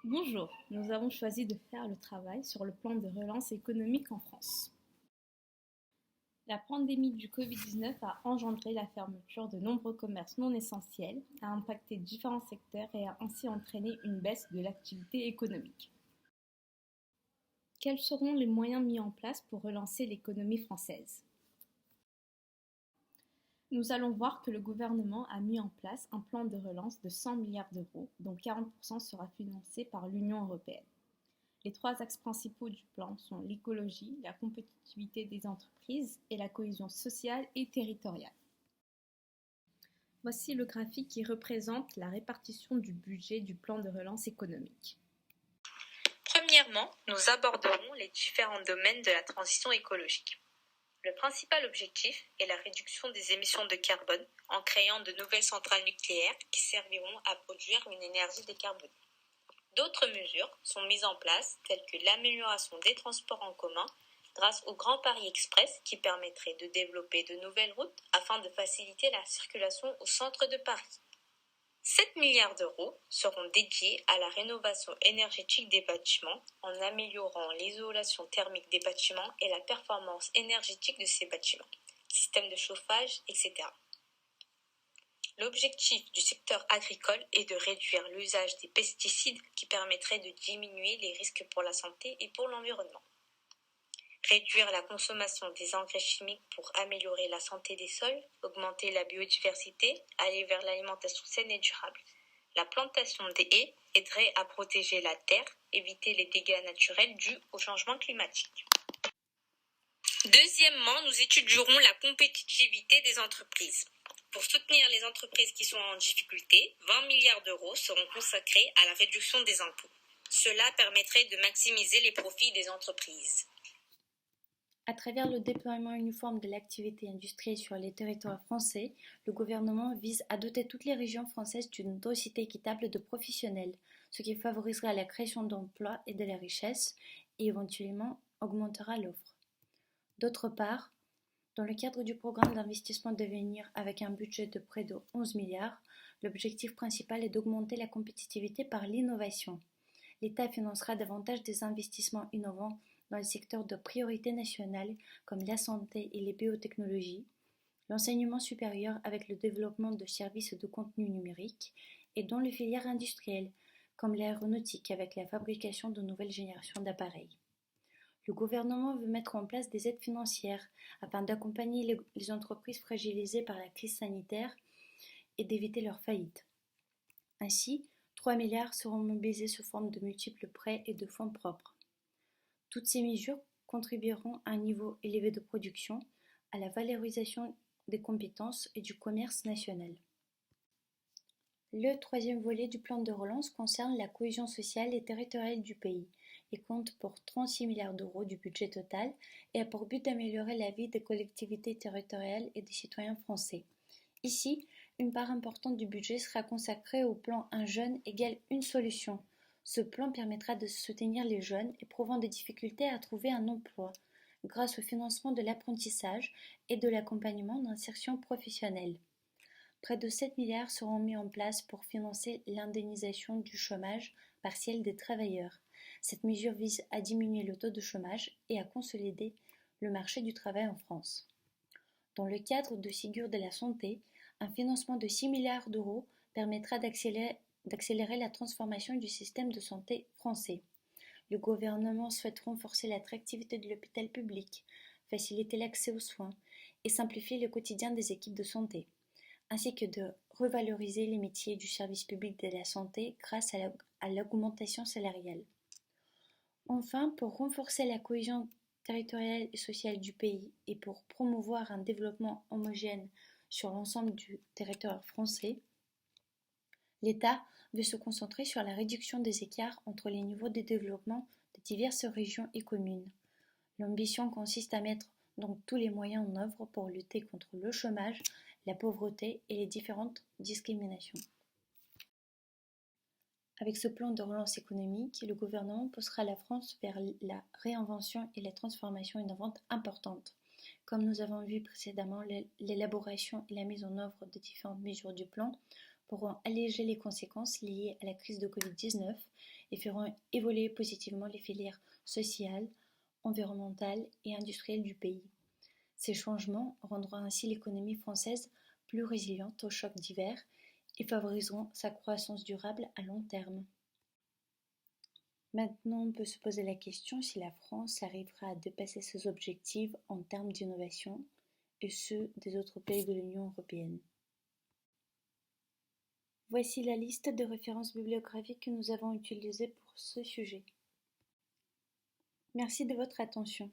Bonjour, nous avons choisi de faire le travail sur le plan de relance économique en France. La pandémie du Covid-19 a engendré la fermeture de nombreux commerces non essentiels, a impacté différents secteurs et a ainsi entraîné une baisse de l'activité économique. Quels seront les moyens mis en place pour relancer l'économie française? Nous allons voir que le gouvernement a mis en place un plan de relance de 100 milliards d'euros, dont 40% sera financé par l'Union européenne. Les trois axes principaux du plan sont l'écologie, la compétitivité des entreprises et la cohésion sociale et territoriale. Voici le graphique qui représente la répartition du budget du plan de relance économique. Premièrement, nous aborderons les différents domaines de la transition écologique. Le principal objectif est la réduction des émissions de carbone en créant de nouvelles centrales nucléaires qui serviront à produire une énergie décarbonée. D'autres mesures sont mises en place, telles que l'amélioration des transports en commun grâce au Grand Paris Express qui permettrait de développer de nouvelles routes afin de faciliter la circulation au centre de Paris. 7 milliards d'euros seront dédiés à la rénovation énergétique des bâtiments en améliorant l'isolation thermique des bâtiments et la performance énergétique de ces bâtiments, systèmes de chauffage, etc. L'objectif du secteur agricole est de réduire l'usage des pesticides qui permettrait de diminuer les risques pour la santé et pour l'environnement. Réduire la consommation des engrais chimiques pour améliorer la santé des sols, augmenter la biodiversité, aller vers l'alimentation saine et durable. La plantation des haies aiderait à protéger la terre, éviter les dégâts naturels dus au changement climatique. Deuxièmement, nous étudierons la compétitivité des entreprises. Pour soutenir les entreprises qui sont en difficulté, 20 milliards d'euros seront consacrés à la réduction des impôts. Cela permettrait de maximiser les profits des entreprises. À travers le déploiement uniforme de l'activité industrielle sur les territoires français, le gouvernement vise à doter toutes les régions françaises d'une densité équitable de professionnels, ce qui favorisera la création d'emplois et de la richesse et éventuellement augmentera l'offre. D'autre part, dans le cadre du programme d'investissement d'avenir avec un budget de près de 11 milliards, l'objectif principal est d'augmenter la compétitivité par l'innovation. L'État financera davantage des investissements innovants dans les secteurs de priorité nationale comme la santé et les biotechnologies, l'enseignement supérieur avec le développement de services de contenu numérique et dans les filières industrielles comme l'aéronautique avec la fabrication de nouvelles générations d'appareils. Le gouvernement veut mettre en place des aides financières afin d'accompagner les entreprises fragilisées par la crise sanitaire et d'éviter leur faillite. Ainsi, 3 milliards seront mobilisés sous forme de multiples prêts et de fonds propres. Toutes ces mesures contribueront à un niveau élevé de production, à la valorisation des compétences et du commerce national. Le troisième volet du plan de relance concerne la cohésion sociale et territoriale du pays et compte pour 36 milliards d'euros du budget total et a pour but d'améliorer la vie des collectivités territoriales et des citoyens français. Ici, une part importante du budget sera consacrée au plan Un jeune égale une solution. Ce plan permettra de soutenir les jeunes éprouvant des difficultés à trouver un emploi grâce au financement de l'apprentissage et de l'accompagnement d'insertion professionnelle. Près de 7 milliards seront mis en place pour financer l'indemnisation du chômage partiel des travailleurs. Cette mesure vise à diminuer le taux de chômage et à consolider le marché du travail en France. Dans le cadre de Ségur de la santé, un financement de 6 milliards d'euros permettra d'accélérer la transformation du système de santé français. Le gouvernement souhaite renforcer l'attractivité de l'hôpital public, faciliter l'accès aux soins et simplifier le quotidien des équipes de santé, ainsi que de revaloriser les métiers du service public de la santé grâce à l'augmentation salariale. Enfin, pour renforcer la cohésion territoriale et sociale du pays et pour promouvoir un développement homogène sur l'ensemble du territoire français, l'État veut se concentrer sur la réduction des écarts entre les niveaux de développement des diverses régions et communes. L'ambition consiste à mettre donc tous les moyens en œuvre pour lutter contre le chômage, la pauvreté et les différentes discriminations. Avec ce plan de relance économique, le gouvernement poussera la France vers la réinvention et la transformation innovante importante. Comme nous avons vu précédemment, l'élaboration et la mise en œuvre de différentes mesures du plan pourront alléger les conséquences liées à la crise de Covid-19 et feront évoluer positivement les filières sociales, environnementales et industrielles du pays. Ces changements rendront ainsi l'économie française plus résiliente aux chocs divers et favoriseront sa croissance durable à long terme. Maintenant, on peut se poser la question si la France arrivera à dépasser ses objectifs en termes d'innovation et ceux des autres pays de l'Union européenne. Voici la liste de références bibliographiques que nous avons utilisées pour ce sujet. Merci de votre attention.